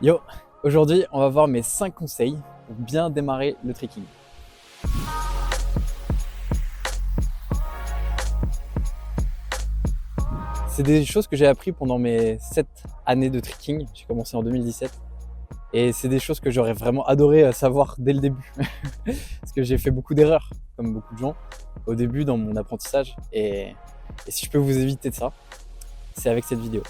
Yo, aujourd'hui on va voir mes 5 conseils pour bien démarrer le trekking. C'est des choses que j'ai appris pendant mes 7 années de trekking. J'ai commencé en 2017 et c'est des choses que j'aurais vraiment adoré savoir dès le début. Parce que j'ai fait beaucoup d'erreurs, comme beaucoup de gens, au début dans mon apprentissage. Et si je peux vous éviter de ça, c'est avec cette vidéo.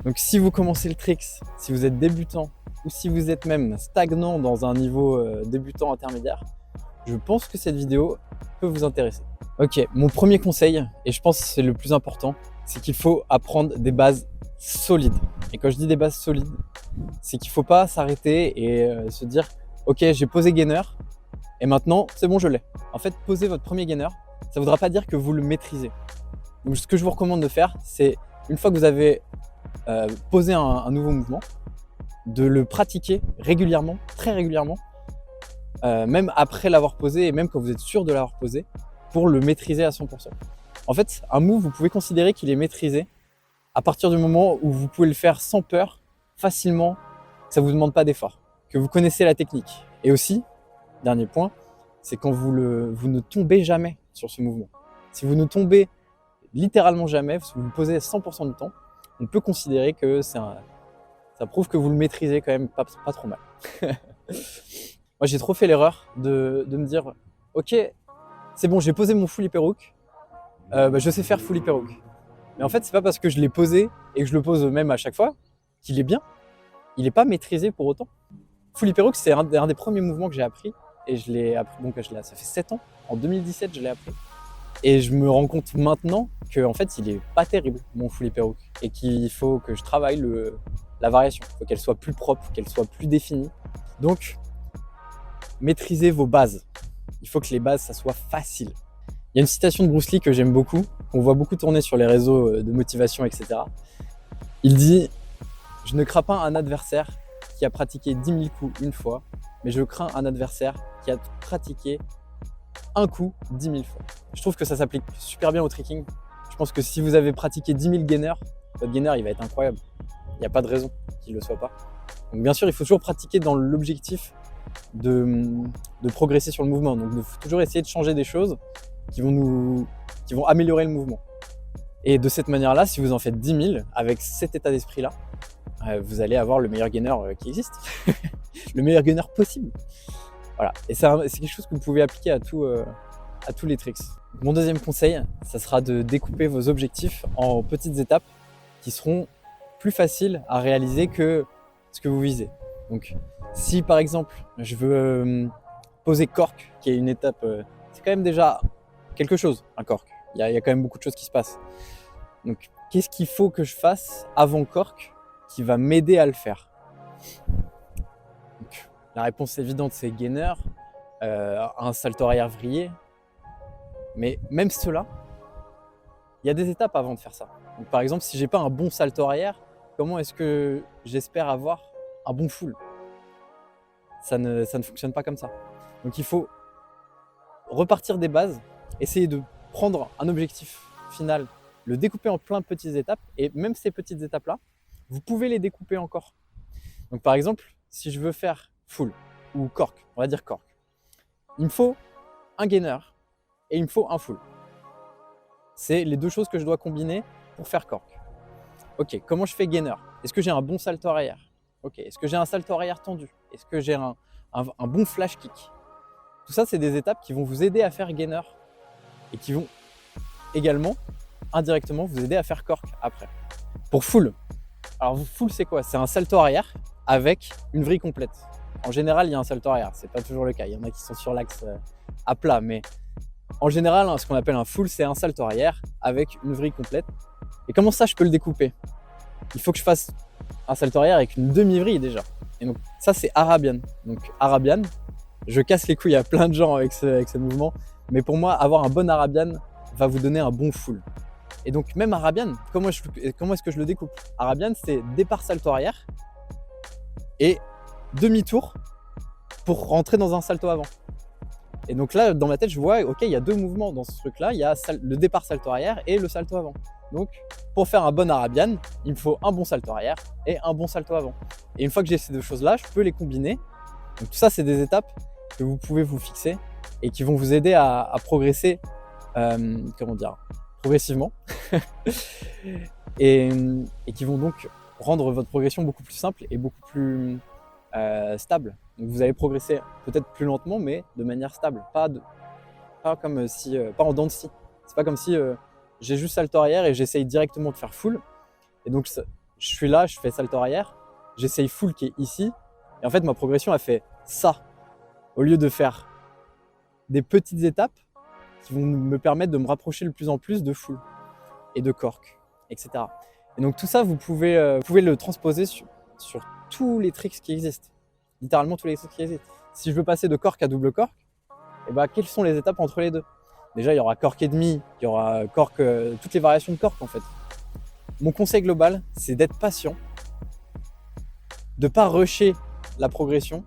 Donc si vous commencez le trek, si vous êtes débutant ou si vous êtes même stagnant dans un niveau débutant intermédiaire, je pense que cette vidéo peut vous intéresser. Ok, mon premier conseil, et je pense que c'est le plus important, c'est qu'il faut apprendre des bases solides. Et quand je dis des bases solides, c'est qu'il ne faut pas s'arrêter et se dire « Ok, j'ai posé gainer et maintenant c'est bon, je l'ai ». En fait, poser votre premier gainer, ça ne voudra pas dire que vous le maîtrisez. Donc ce que je vous recommande de faire, c'est une fois que vous avez posé un nouveau mouvement, de le pratiquer régulièrement, très régulièrement, même après l'avoir posé et même quand vous êtes sûr de l'avoir posé, pour le maîtriser à 100%. En fait, un move, vous pouvez considérer qu'il est maîtrisé à partir du moment où vous pouvez le faire sans peur, facilement, que ça ne vous demande pas d'effort, que vous connaissez la technique. Et aussi, dernier point, c'est quand vous ne tombez jamais sur ce mouvement. Si vous ne tombez littéralement jamais, si vous le posez 100% du temps, on peut considérer que ça prouve que vous le maîtrisez quand même pas trop mal. Moi, j'ai trop fait l'erreur de me dire « Ok, c'est bon, j'ai posé mon full hyper hook, je sais faire full hyper hook. » Mais en fait, c'est pas parce que je l'ai posé et que je le pose même à chaque fois qu'il est bien. Il n'est pas maîtrisé pour autant. Full hyper hook, c'est un des premiers mouvements que j'ai appris. Et je l'ai appris, donc ça fait 7 ans. En 2017, je l'ai appris. Et je me rends compte maintenant qu'en fait, il est pas terrible, mon full hyper hook. Et qu'il faut que je travaille la variation. Il faut qu'elle soit plus propre, qu'elle soit plus définie. Donc, maîtrisez vos bases. Il faut que les bases, ça soit facile. Il y a une citation de Bruce Lee que j'aime beaucoup, qu'on voit beaucoup tourner sur les réseaux de motivation, etc. Il dit « Je ne crains pas un adversaire qui a pratiqué 10 000 coups une fois, mais je crains un adversaire qui a pratiqué un coup 10 000 fois. » Je trouve que ça s'applique super bien au trekking. Je pense que si vous avez pratiqué 10 000 gainers, votre gainer il va être incroyable. Il n'y a pas de raison qu'il ne le soit pas. Donc bien sûr, il faut toujours pratiquer dans l'objectif de progresser sur le mouvement. Donc il faut toujours essayer de changer des choses qui vont améliorer le mouvement. Et de cette manière-là, si vous en faites 10 000, avec cet état d'esprit-là, vous allez avoir le meilleur gainer qui existe. Le meilleur gainer possible. Voilà. Et c'est quelque chose que vous pouvez appliquer à tous les tricks. Mon deuxième conseil, ça sera de découper vos objectifs en petites étapes qui seront plus faciles à réaliser que ce que vous visez. Donc, si par exemple, je veux poser cork, qui est une étape, c'est quand même déjà quelque chose, un cork. Il y a quand même beaucoup de choses qui se passent. Donc, qu'est-ce qu'il faut que je fasse avant cork qui va m'aider à le faire? Donc, la réponse évidente, c'est gainer, un salto arrière vrillé. Mais même cela, il y a des étapes avant de faire ça. Donc, par exemple, si j'ai pas un bon salto arrière, comment est-ce que j'espère avoir un bon full? Ça ne fonctionne pas comme ça. Donc, il faut repartir des bases, essayer de prendre un objectif final, le découper en plein de petites étapes, et même ces petites étapes-là, vous pouvez les découper encore. Donc par exemple, si je veux faire full ou cork, on va dire cork, il me faut un gainer et il me faut un full. C'est les deux choses que je dois combiner pour faire cork. Ok, comment je fais gainer? Est-ce que j'ai un bon salto arrière? Ok, est-ce que j'ai un salto arrière tendu? Est-ce que j'ai un bon flash kick? Tout ça, c'est des étapes qui vont vous aider à faire gainer et qui vont également, indirectement, vous aider à faire cork après. Pour full, alors full c'est quoi? C'est un salto arrière avec une vrille complète. En général, il y a un salto arrière, c'est pas toujours le cas. Il y en a qui sont sur l'axe à plat, mais en général, ce qu'on appelle un full, c'est un salto arrière avec une vrille complète. Et comment ça, je peux le découper? Il faut que je fasse un salto arrière avec une demi-vrille déjà. Et donc ça, c'est Arabian. Donc Arabian, je casse les couilles à plein de gens avec ce mouvement, mais pour moi, avoir un bon Arabian va vous donner un bon full. Et donc même Arabian, comment est-ce que je le découpe? Arabian, c'est départ salto arrière et demi-tour pour rentrer dans un salto avant. Et donc là, dans ma tête, je vois, ok, il y a deux mouvements dans ce truc-là. Il y a le départ salto arrière et le salto avant. Donc, pour faire un bon Arabian, il me faut un bon salto arrière et un bon salto avant. Et une fois que j'ai ces deux choses-là, je peux les combiner. Donc tout ça, c'est des étapes que vous pouvez vous fixer et qui vont vous aider à progresser, progressivement. et qui vont donc rendre votre progression beaucoup plus simple et beaucoup plus stable. Donc vous allez progresser peut-être plus lentement, mais de manière stable, pas en dents de scie. C'est pas comme si j'ai juste salto arrière et j'essaye directement de faire full. Et donc je suis là, je fais salto arrière, j'essaye full qui est ici, et en fait ma progression a fait ça, au lieu de faire des petites étapes qui vont me permettre de me rapprocher de plus en plus de full et de cork, etc. Et donc tout ça, vous pouvez le transposer sur tous les tricks qui existent. Littéralement tous les tricks qui existent. Si je veux passer de cork à double cork, et ben, quelles sont les étapes entre les deux? Déjà, il y aura cork et demi, il y aura cork, toutes les variations de cork en fait. Mon conseil global, c'est d'être patient, de ne pas rusher la progression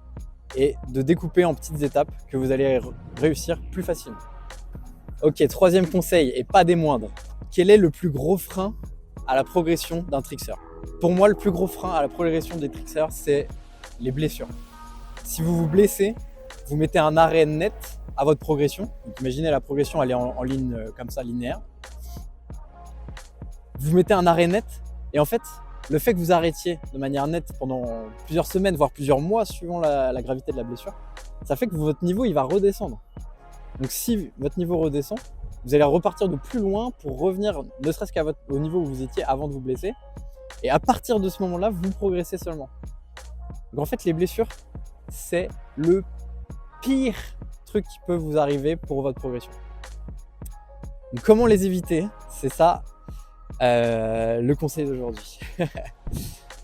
et de découper en petites étapes que vous allez réussir plus facilement. Ok, troisième conseil, et pas des moindres. Quel est le plus gros frein à la progression d'un trickster? Pour moi, le plus gros frein à la progression des tricksters, c'est les blessures. Si vous vous blessez, vous mettez un arrêt net à votre progression. Donc, imaginez la progression, elle est en ligne comme ça, linéaire. Vous mettez un arrêt net et en fait, le fait que vous arrêtiez de manière nette pendant plusieurs semaines, voire plusieurs mois, suivant la gravité de la blessure, ça fait que votre niveau il va redescendre. Donc si votre niveau redescend, vous allez repartir de plus loin pour revenir ne serait-ce au niveau où vous étiez avant de vous blesser. Et à partir de ce moment-là, vous progressez seulement. Donc en fait, les blessures, c'est le pire truc qui peut vous arriver pour votre progression. Donc comment les éviter? C'est ça le conseil d'aujourd'hui.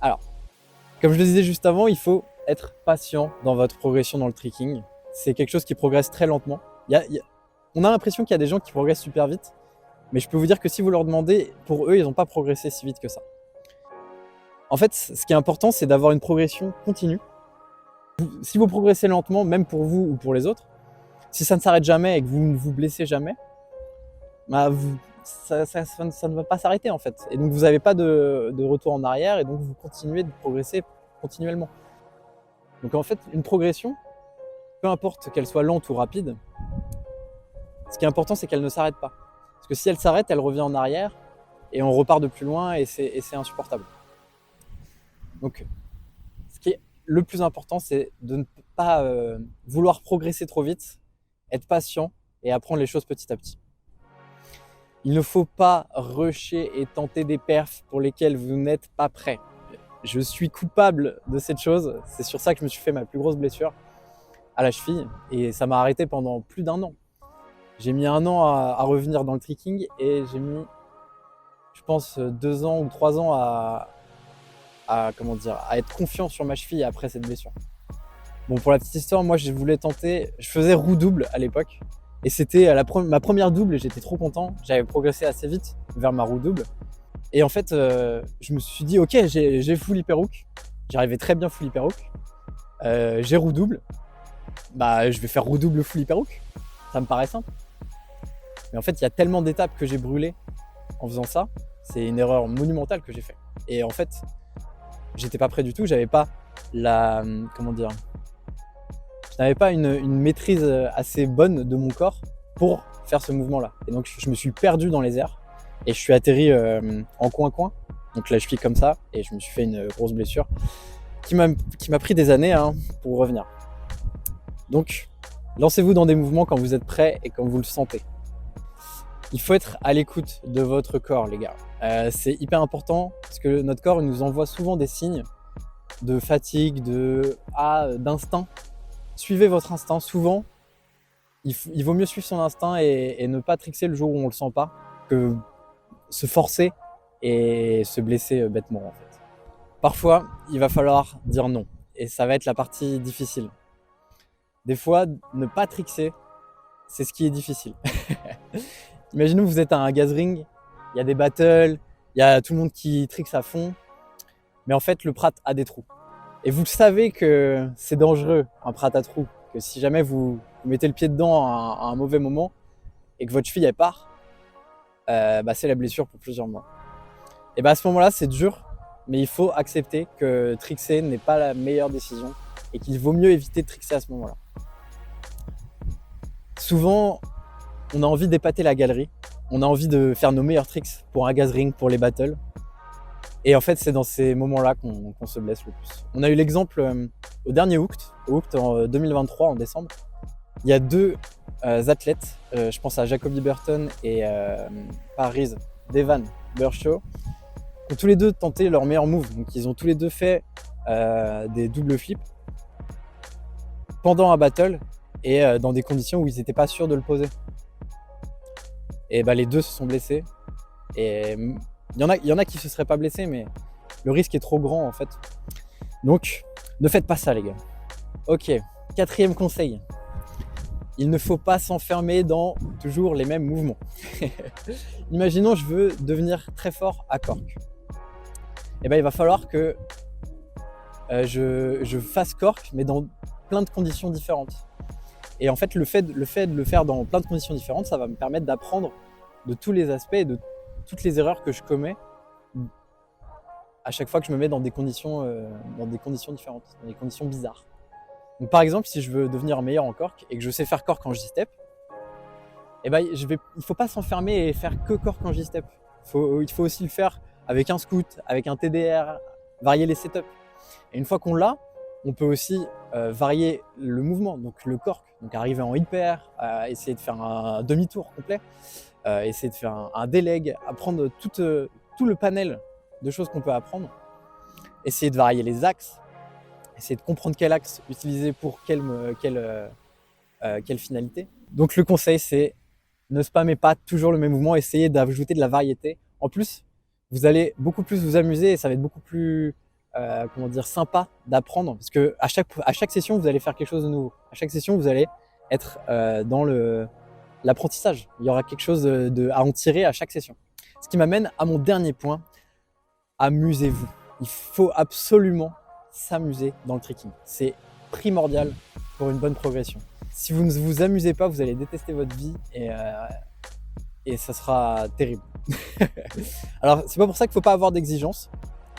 Alors, comme je le disais juste avant, il faut être patient dans votre progression dans le tricking. C'est quelque chose qui progresse très lentement. On a l'impression qu'il y a des gens qui progressent super vite, mais je peux vous dire que si vous leur demandez, pour eux, ils n'ont pas progressé si vite que ça. En fait, ce qui est important, c'est d'avoir une progression continue. Si vous progressez lentement, même pour vous ou pour les autres, si ça ne s'arrête jamais et que vous ne vous blessez jamais, bah ça ne va pas s'arrêter en fait. Et donc vous n'avez pas de retour en arrière et donc vous continuez de progresser continuellement. Donc en fait, une progression, peu importe qu'elle soit lente ou rapide, ce qui est important, c'est qu'elle ne s'arrête pas. Parce que si elle s'arrête, elle revient en arrière et on repart de plus loin et c'est insupportable. Donc, ce qui est le plus important, c'est de ne pas vouloir progresser trop vite, être patient et apprendre les choses petit à petit. Il ne faut pas rusher et tenter des perfs pour lesquels vous n'êtes pas prêt. Je suis coupable de cette chose. C'est sur ça que je me suis fait ma plus grosse blessure à la cheville et ça m'a arrêté pendant plus d'1 an. J'ai mis 1 an à revenir dans le tricking et j'ai mis, je pense, 2 ans ou 3 ans à être confiant sur ma cheville après cette blessure. Bon, pour la petite histoire, moi je voulais tenter, je faisais roue double à l'époque et c'était ma première double et j'étais trop content. J'avais progressé assez vite vers ma roue double et en fait je me suis dit ok, j'ai full hyper hook, j'arrivais très bien full hyper hook, j'ai roue double, bah je vais faire roue double full hyper hook, ça me paraît simple. Mais en fait il y a tellement d'étapes que j'ai brûlées en faisant ça, c'est une erreur monumentale que j'ai fait. Et en fait j'étais pas prêt du tout, j'avais pas je n'avais pas une maîtrise assez bonne de mon corps pour faire ce mouvement-là. Et donc je me suis perdu dans les airs et je suis atterri en coin-coin, donc la cheville comme ça, et je me suis fait une grosse blessure qui m'a pris des années pour revenir. Donc lancez-vous dans des mouvements quand vous êtes prêt et quand vous le sentez. Il faut être à l'écoute de votre corps, les gars. C'est hyper important parce que notre corps il nous envoie souvent des signes de fatigue, d'instinct. Suivez votre instinct. Souvent, il vaut mieux suivre son instinct et ne pas trickser le jour où on le sent pas que se forcer et se blesser bêtement en fait. Parfois, il va falloir dire non et ça va être la partie difficile. Des fois, ne pas trickser, c'est ce qui est difficile. Imaginez vous êtes à un gathering, il y a des battles, il y a tout le monde qui trixe à fond, mais en fait le prat a des trous. Et vous savez que c'est dangereux un prat à trous, que si jamais vous vous mettez le pied dedans à un mauvais moment et que votre cheville elle part, c'est la blessure pour plusieurs mois. Et à ce moment-là, c'est dur, mais il faut accepter que trickser n'est pas la meilleure décision et qu'il vaut mieux éviter de trickser à ce moment-là. Souvent, on a envie d'épater la galerie, on a envie de faire nos meilleurs tricks pour un gathering, pour les battles. Et en fait, c'est dans ces moments-là qu'on se blesse le plus. On a eu l'exemple au dernier Hooked en 2023, en décembre. Il y a deux athlètes, je pense à Jacoby Burton et Paris Devan Burshaw, qui ont tous les deux tenté leur meilleur move. Donc ils ont tous les deux fait des doubles flips pendant un battle et dans des conditions où ils n'étaient pas sûrs de le poser. Et les deux se sont blessés. Et il y en a qui se seraient pas blessés, mais le risque est trop grand en fait. Donc ne faites pas ça les gars. Ok, 4e conseil. Il ne faut pas s'enfermer dans toujours les mêmes mouvements. Imaginons je veux devenir très fort à cork. Il va falloir que je fasse cork, mais dans plein de conditions différentes. Et en fait, le fait de le faire dans plein de conditions différentes, ça va me permettre d'apprendre de tous les aspects et de toutes les erreurs que je commets à chaque fois que je me mets dans des conditions différentes, dans des conditions bizarres. Donc par exemple, si je veux devenir meilleur en cork et que je sais faire cork en J-step, il ne faut pas s'enfermer et faire que cork en J-step. Il faut aussi le faire avec un scoot, avec un TDR, varier les setups. Et une fois qu'on l'a, on peut aussi varier le mouvement, donc le cork, donc arriver en hyper, essayer de faire un demi-tour complet, essayer de faire un déleg, apprendre tout le panel de choses qu'on peut apprendre, essayer de varier les axes, essayer de comprendre quel axe utiliser pour quelle finalité. Donc le conseil c'est ne spammez pas toujours le même mouvement, essayez d'ajouter de la variété. En plus, vous allez beaucoup plus vous amuser et ça va être beaucoup plus sympa d'apprendre parce que à chaque session vous allez faire quelque chose de nouveau. À chaque session vous allez être dans l'apprentissage. Il y aura quelque chose à en tirer à chaque session. Ce qui m'amène à mon dernier point, amusez-vous. Il faut absolument s'amuser dans le tricking. C'est primordial pour une bonne progression. Si vous ne vous amusez pas, vous allez détester votre vie et ça sera terrible. Alors, c'est pas pour ça qu'il ne faut pas avoir d'exigences.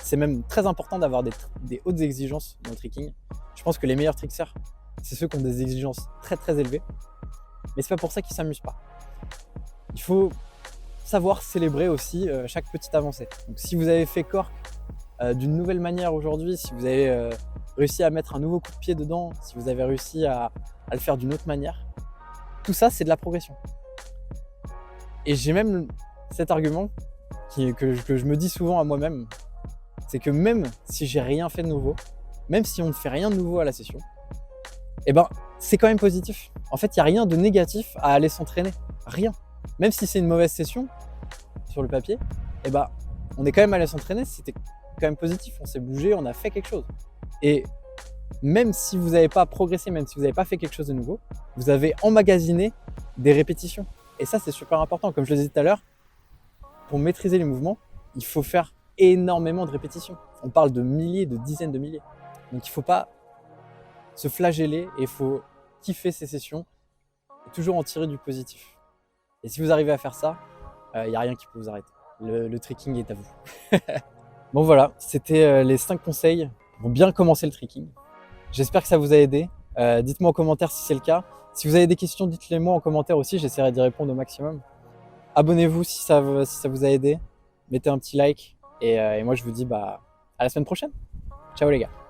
C'est même très important d'avoir des hautes exigences dans le tricking. Je pense que les meilleurs tricksers, c'est ceux qui ont des exigences très très élevées. Mais c'est pas pour ça qu'ils ne s'amusent pas. Il faut savoir célébrer aussi chaque petite avancée. Donc, si vous avez fait cork d'une nouvelle manière aujourd'hui, si vous avez réussi à mettre un nouveau coup de pied dedans, si vous avez réussi à le faire d'une autre manière, tout ça c'est de la progression. Et j'ai même cet argument que je me dis souvent à moi-même, c'est que même si j'ai rien fait de nouveau, même si on ne fait rien de nouveau à la session, c'est quand même positif. En fait, il n'y a rien de négatif à aller s'entraîner, rien. Même si c'est une mauvaise session sur le papier, on est quand même allé s'entraîner, c'était quand même positif, on s'est bougé, on a fait quelque chose. Et même si vous n'avez pas progressé, même si vous n'avez pas fait quelque chose de nouveau, vous avez emmagasiné des répétitions. Et ça, c'est super important. Comme je le disais tout à l'heure, pour maîtriser les mouvements, il faut faire énormément de répétitions. On parle de milliers, de dizaines de milliers. Donc il ne faut pas se flageller et il faut kiffer ces sessions et toujours en tirer du positif. Et si vous arrivez à faire ça, il n'y a rien qui peut vous arrêter. Le tricking est à vous. Bon voilà, c'était les 5 conseils pour bien commencer le tricking. J'espère que ça vous a aidé. Dites-moi en commentaire si c'est le cas. Si vous avez des questions, dites-les moi en commentaire aussi, j'essaierai d'y répondre au maximum. Abonnez-vous si ça vous a aidé. Mettez un petit like. Et moi je vous dis à la semaine prochaine. Ciao les gars.